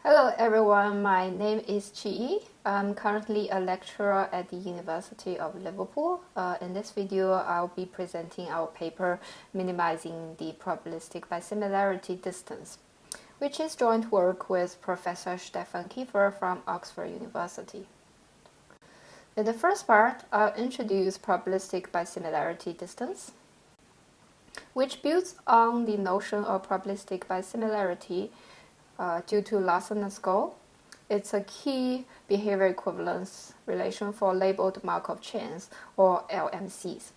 Hello everyone, my name is Chi. I'm currently a lecturer at the University of Liverpool. In this video, I'll be presenting our paper Minimizing the Probabilistic by Similarity Distance, which is joint work with Professor Stefan Kiefer from Oxford University. In the first part, I'll introduce probabilistic by similarity distance, which builds on the notion of probabilistic by similarity due to Larson and Skoll. It's a key behavior equivalence relation for labeled Markov chains, or LMCs.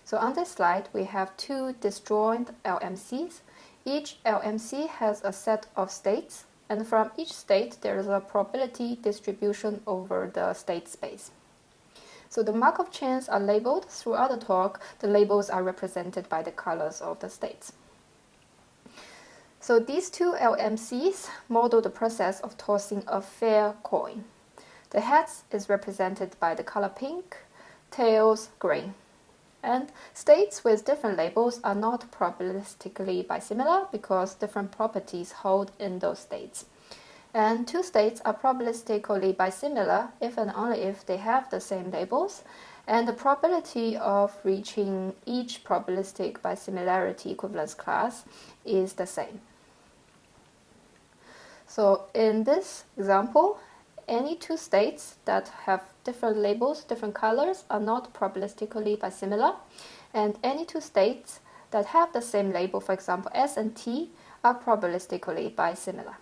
So on this slide, we have two disjoint LMCs. Each LMC has a set of states, and from each state, there is a probability distribution over the state space. So the Markov chains are labeled. Throughout the talk, the labels are represented by the colors of the states. So these two LMCs model the process of tossing a fair coin. The heads is represented by the color pink, tails green. And states with different labels are not probabilistically bisimilar because different properties hold in those states. And two states are probabilistically bisimilar if and only if they have the same labels, and the probability of reaching each probabilistic bisimilarity equivalence class is the same. So in this example, any two states that have different labels, different colors, are not probabilistically bisimilar, and any two states that have the same label, for example S and T, are probabilistically bisimilar.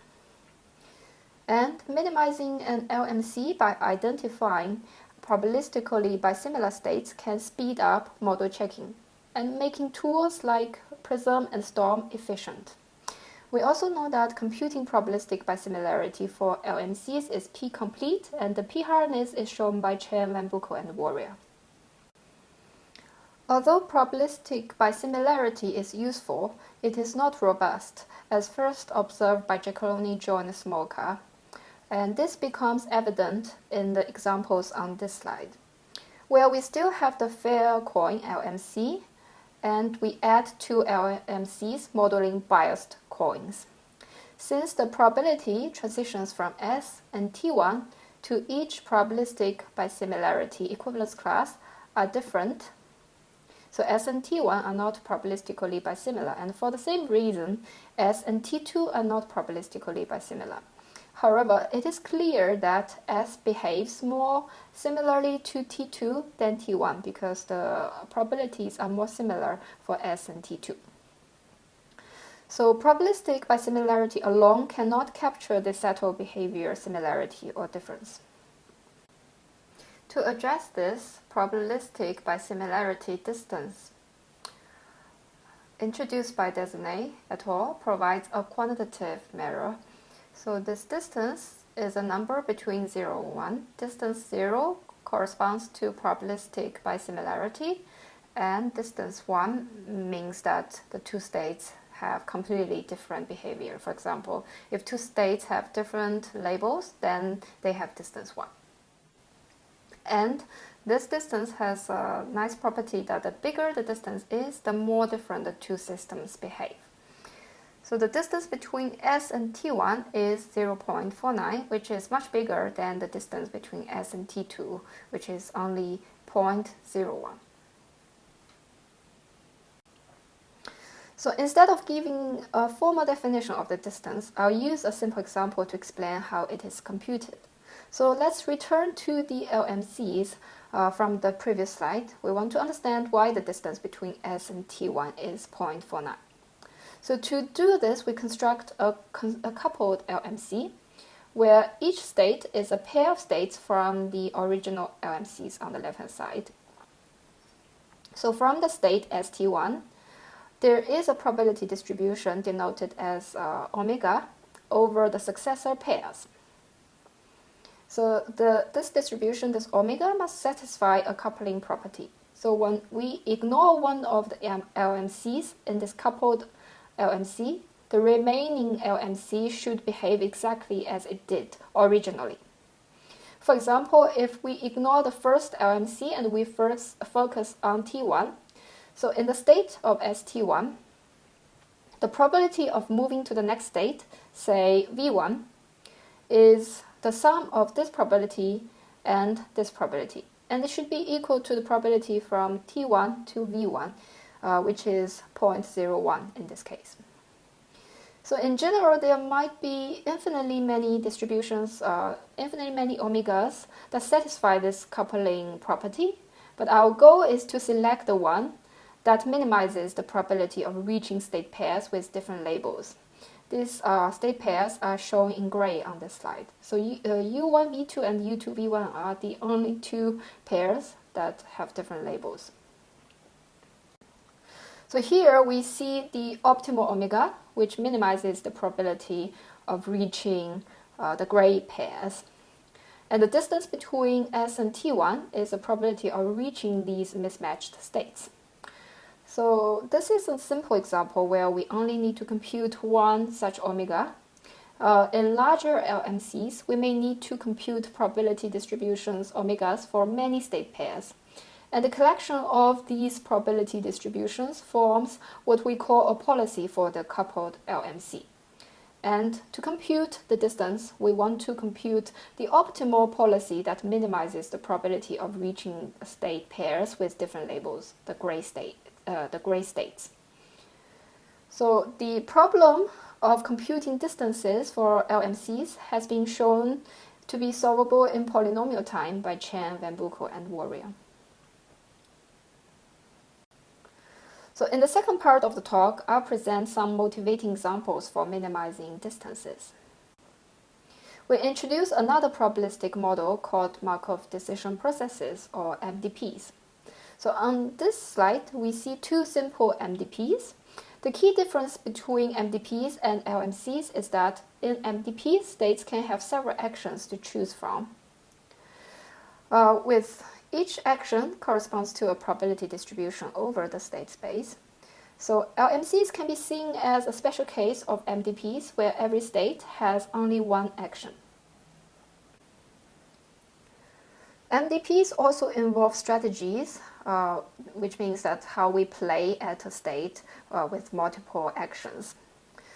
And minimizing an LMC by identifying probabilistically bisimilar states can speed up model checking and making tools like Prism and Storm efficient. We also know that computing probabilistic bisimilarity for LMCs is p-complete, and the p-hardness is shown by Chen, Van Buckel, and Warrior. Although probabilistic bisimilarity is useful, it is not robust, as first observed by Giacalone, Joe, and Smolka. And this becomes evident in the examples on this slide, where we still have the fair coin LMC, and we add two LMCs modeling biased coins. Since the probability transitions from S and T1 to each probabilistic bisimilarity equivalence class are different, so S and T1 are not probabilistically bisimilar, and for the same reason, S and T2 are not probabilistically bisimilar. However, it is clear that S behaves more similarly to T2 than T1 because the probabilities are more similar for S and T2. So probabilistic bisimilarity alone cannot capture the subtle behavior similarity or difference. To address this, probabilistic bisimilarity distance, introduced by Desnay et al., provides a quantitative measure. So this distance is a number between 0 and 1. Distance 0 corresponds to probabilistic bisimilarity, and distance 1 means that the two states have completely different behavior. For example, if two states have different labels, then they have distance 1. And this distance has a nice property that the bigger the distance is, the more different the two systems behave. So the distance between S and T1 is 0.49, which is much bigger than the distance between S and T2, which is only 0.01. So instead of giving a formal definition of the distance, I'll use a simple example to explain how it is computed. So let's return to the LMCs from the previous slide. We want to understand why the distance between S and T1 is 0.49. So to do this, we construct a coupled LMC, where each state is a pair of states from the original LMCs on the left-hand side. So from the state ST1, there is a probability distribution denoted as omega over the successor pairs. So this distribution, this omega, must satisfy a coupling property. So when we ignore one of the LMCs in this coupled LMC, the remaining LMC should behave exactly as it did originally. For example, if we ignore the first LMC and we first focus on T1, so in the state of ST1, the probability of moving to the next state, say V1, is the sum of this probability and this probability. And it should be equal to the probability from T1 to V1, which is 0.01 in this case. So in general, there might be infinitely many distributions, infinitely many omegas that satisfy this coupling property, but our goal is to select the one that minimizes the probability of reaching state pairs with different labels. These state pairs are shown in gray on this slide. So U1V2 and U2V1 are the only two pairs that have different labels. So here we see the optimal omega, which minimizes the probability of reaching the gray pairs. And the distance between S and T1 is the probability of reaching these mismatched states. So this is a simple example where we only need to compute one such omega. In larger LMCs, we may need to compute probability distributions omegas for many state pairs. And the collection of these probability distributions forms what we call a policy for the coupled LMC. And to compute the distance, we want to compute the optimal policy that minimizes the probability of reaching state pairs with different labels, the gray states. So the problem of computing distances for LMCs has been shown to be solvable in polynomial time by Chen, Van Buckel, and Warrior. So in the second part of the talk, I'll present some motivating examples for minimizing distances. We introduce another probabilistic model called Markov decision processes, or MDPs. So on this slide, we see two simple MDPs. The key difference between MDPs and LMCs is that in MDP, states can have several actions to choose from. With each action corresponds to a probability distribution over the state space. So LMCs can be seen as a special case of MDPs where every state has only one action. MDPs also involve strategies, which means that how we play at a state with multiple actions.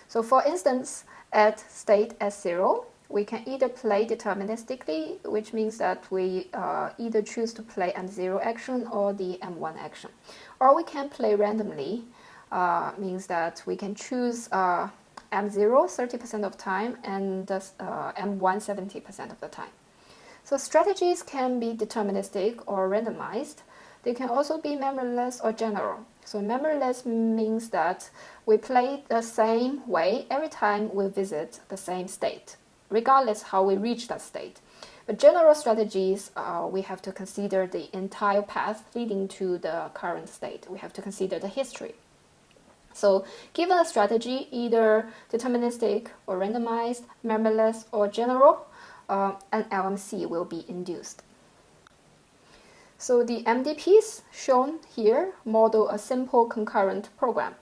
So for instance, at state S0, we can either play deterministically, which means that we either choose to play M0 action or the M1 action. Or we can play randomly, means that we can choose M0 30% of the time and M1 70% of the time. So strategies can be deterministic or randomized. They can also be memoryless or general. So memoryless means that we play the same way every time we visit the same state, regardless how we reach that state. But general strategies, we have to consider the entire path leading to the current state. We have to consider the history. So given a strategy, either deterministic or randomized, memoryless or general, an LMC will be induced. So the MDPs shown here model a simple concurrent program.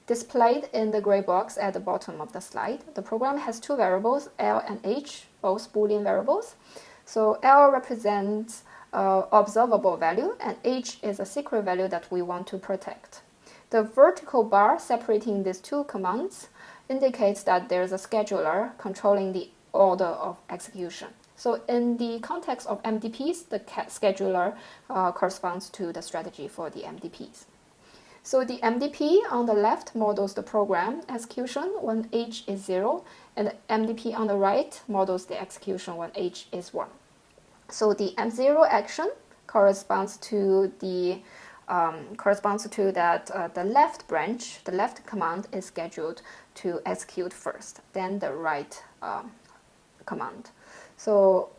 Displayed in the gray box at the bottom of the slide, the program has two variables, L and H, both Boolean variables. So L represents observable value, and H is a secret value that we want to protect. The vertical bar separating these two commands indicates that there is a scheduler controlling the order of execution. So in the context of MDPs, the scheduler corresponds to the strategy for the MDPs. So the MDP on the left models the program execution when H is 0, and the MDP on the right models the execution when H is 1. So the M0 action corresponds to the the left branch, the left command is scheduled to execute first, then the right command. So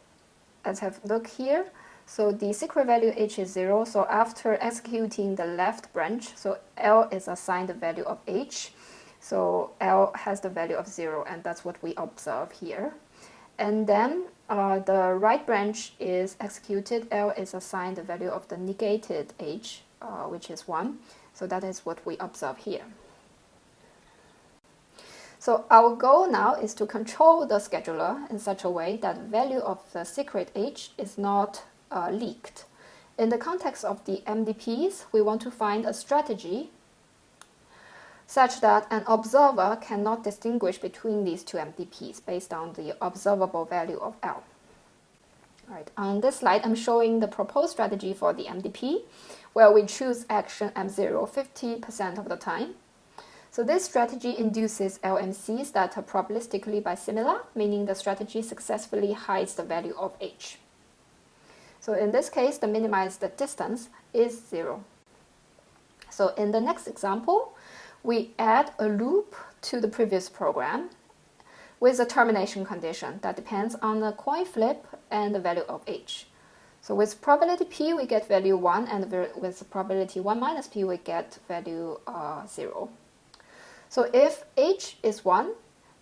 let's have a look here. So the secret value H is 0. So after executing the left branch, so L is assigned the value of H. So L has the value of 0, and that's what we observe here. And then the right branch is executed. L is assigned the value of the negated H, which is 1. So that is what we observe here. So our goal now is to control the scheduler in such a way that the value of the secret H is not leaked. In the context of the MDPs, we want to find a strategy such that an observer cannot distinguish between these two MDPs based on the observable value of L. All right, on this slide, I'm showing the proposed strategy for the MDP, where we choose action M0 50% of the time. So this strategy induces LMCs that are probabilistically bisimilar, meaning the strategy successfully hides the value of H. So in this case, the minimized distance is 0. So in the next example, we add a loop to the previous program with a termination condition that depends on the coin flip and the value of H. So with probability P, we get value 1, and with probability 1 minus P, we get value 0. So if H is 1,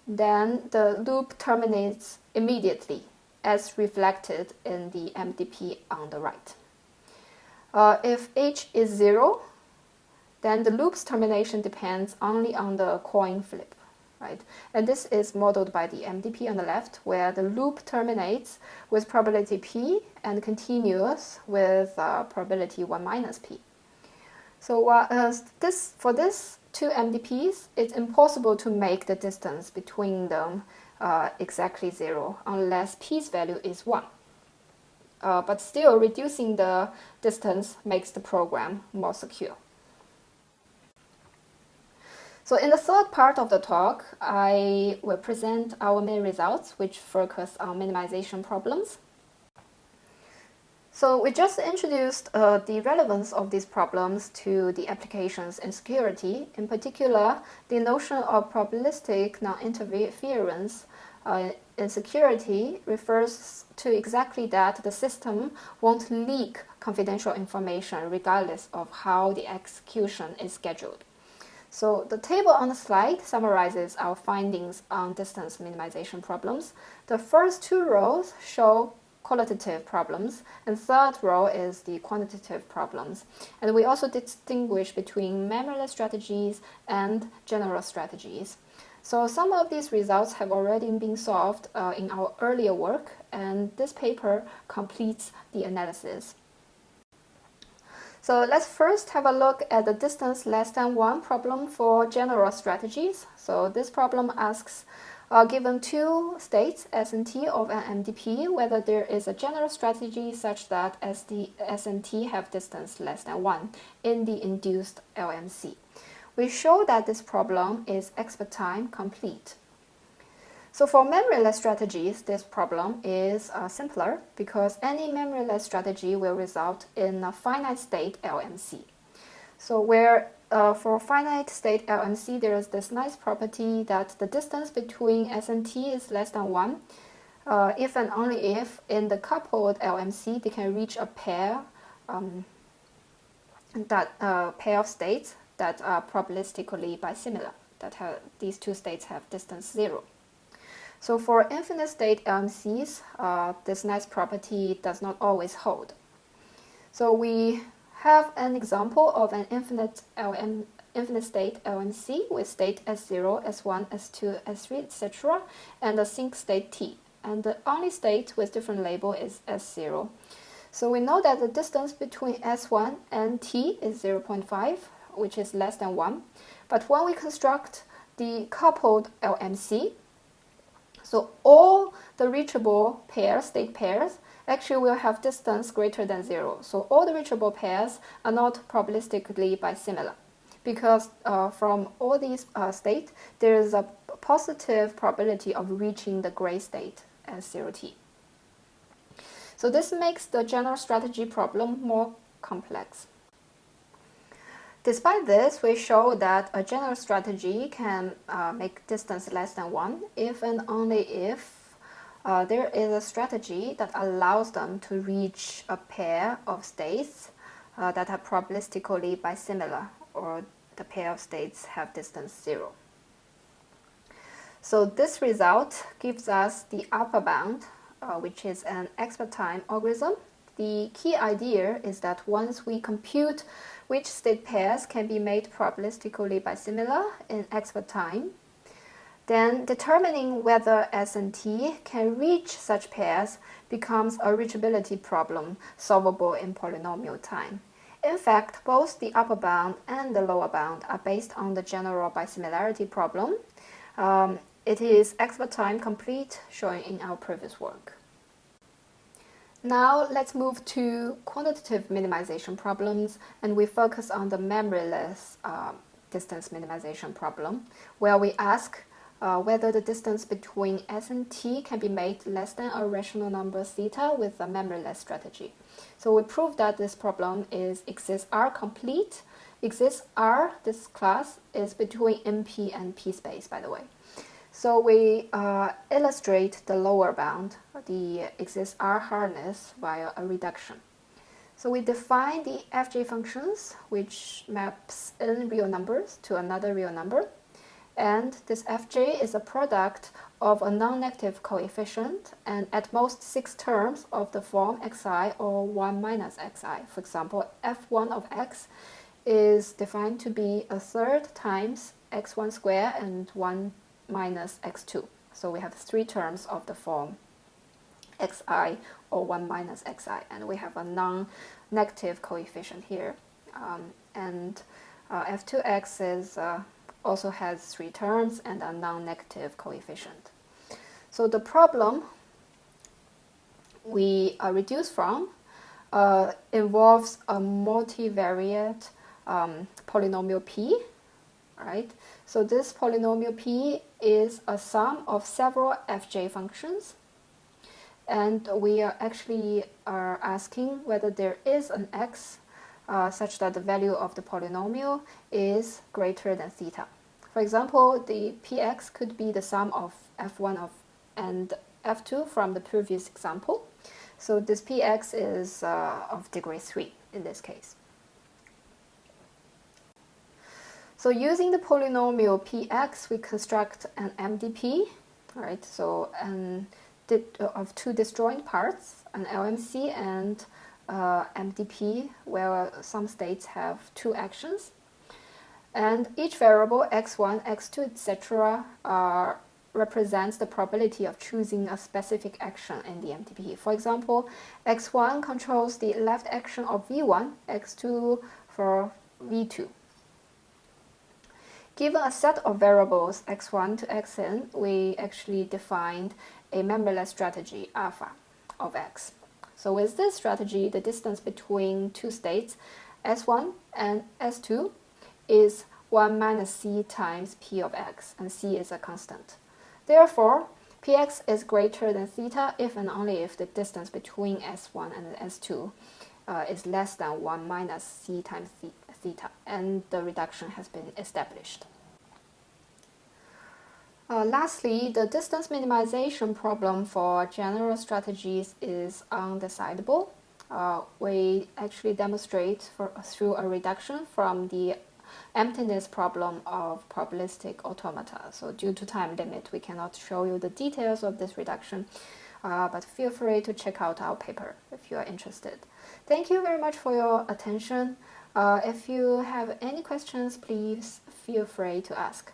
then the loop terminates immediately, as reflected in the MDP on the right. If H is 0, then the loop's termination depends only on the coin flip, right? And this is modeled by the MDP on the left, where the loop terminates with probability P and continues with probability 1 minus P. So for this two MDPs, it's impossible to make the distance between them exactly 0 unless P's value is 1. But still, reducing the distance makes the program more secure. So in the third part of the talk, I will present our main results, which focus on minimization problems. So we just introduced the relevance of these problems to the applications in security. In particular, the notion of probabilistic non-interference in security refers to exactly that: the system won't leak confidential information regardless of how the execution is scheduled. So the table on the slide summarizes our findings on distance minimization problems. The first two rows show qualitative problems, and third row is the quantitative problems. And we also distinguish between memoryless strategies and general strategies. So some of these results have already been solved in our earlier work, and this paper completes the analysis. So let's first have a look at the distance less than 1 problem for general strategies. So this problem asks, given two states S and T of an MDP, whether there is a general strategy such that S and T have distance less than 1 in the induced LMC. We show that this problem is expert time complete. So for memoryless strategies, this problem is simpler because any memoryless strategy will result in a finite state LMC. So where for finite state LMC, there is this nice property that the distance between S and T is less than 1, if and only if in the coupled LMC they can reach a pair, pair of states that are probabilistically bisimilar, that these two states have distance 0. So for infinite state LMCs, this nice property does not always hold. So we have an example of an infinite state LMC with state S0, S1, S2, S3, etc., and a sinc state T. And the only state with different label is S0. So we know that the distance between S1 and T is 0.5, which is less than 1. But when we construct the coupled LMC, so all the reachable pairs, state pairs, actually will have distance greater than 0. So all the reachable pairs are not probabilistically bisimilar, because from all these states, there is a positive probability of reaching the gray state as 0t. So this makes the general strategy problem more complex. Despite this, we show that a general strategy can make distance less than 1 if and only if there is a strategy that allows them to reach a pair of states that are probabilistically bisimilar, or the pair of states have distance 0. So this result gives us the upper bound, which is an expert time algorithm. The key idea is that once we compute which state pairs can be made probabilistically bisimilar in expert time, then determining whether S and T can reach such pairs becomes a reachability problem solvable in polynomial time. In fact, both the upper bound and the lower bound are based on the general bisimilarity problem. It is expert time complete, shown in our previous work. Now let's move to quantitative minimization problems, and we focus on the memoryless distance minimization problem, where we ask whether the distance between S and T can be made less than a rational number theta with a memoryless strategy. So we prove that this problem exists R complete. Exists R, this class, is between NP and P space, by the way. So we illustrate the lower bound, the exists R hardness, via a reduction. So we define the fj functions, which maps n real numbers to another real number. And this fj is a product of a non-negative coefficient and at most 6 terms of the form xi or 1 minus xi. For example, f1 of x is defined to be a third times x1 squared and 1 minus x2. So we have 3 terms of the form xi or 1 minus xi, and we have a non-negative coefficient here. F2x is also has 3 terms and a non-negative coefficient. So the problem we reduce from involves a multivariate polynomial p, right? So this polynomial p is a sum of several fj functions, and we are actually asking whether there is an x such that the value of the polynomial is greater than theta. For example, the px could be the sum of f1 and f2 from the previous example. So this px is of degree 3 in this case. So using the polynomial px, we construct an MDP, right? So of 2 disjoint parts, an LMC and MDP, where some states have 2 actions. And each variable, x1, x2, etc., represents the probability of choosing a specific action in the MDP. For example, x1 controls the left action of v1, x2 for v2. Given a set of variables x1 to xn, we actually defined a memoryless strategy alpha of x. So with this strategy, the distance between 2 states, S1 and S2, is 1 minus c times p of x, and c is a constant. Therefore, px is greater than theta if and only if the distance between S1 and S2 is less than 1 minus c times theta, and the reduction has been established. Lastly, the distance minimization problem for general strategies is undecidable. We actually demonstrate through a reduction from the emptiness problem of probabilistic automata. So due to time limit, we cannot show you the details of this reduction, but feel free to check out our paper if you are interested. Thank you very much for your attention. If you have any questions, please feel free to ask.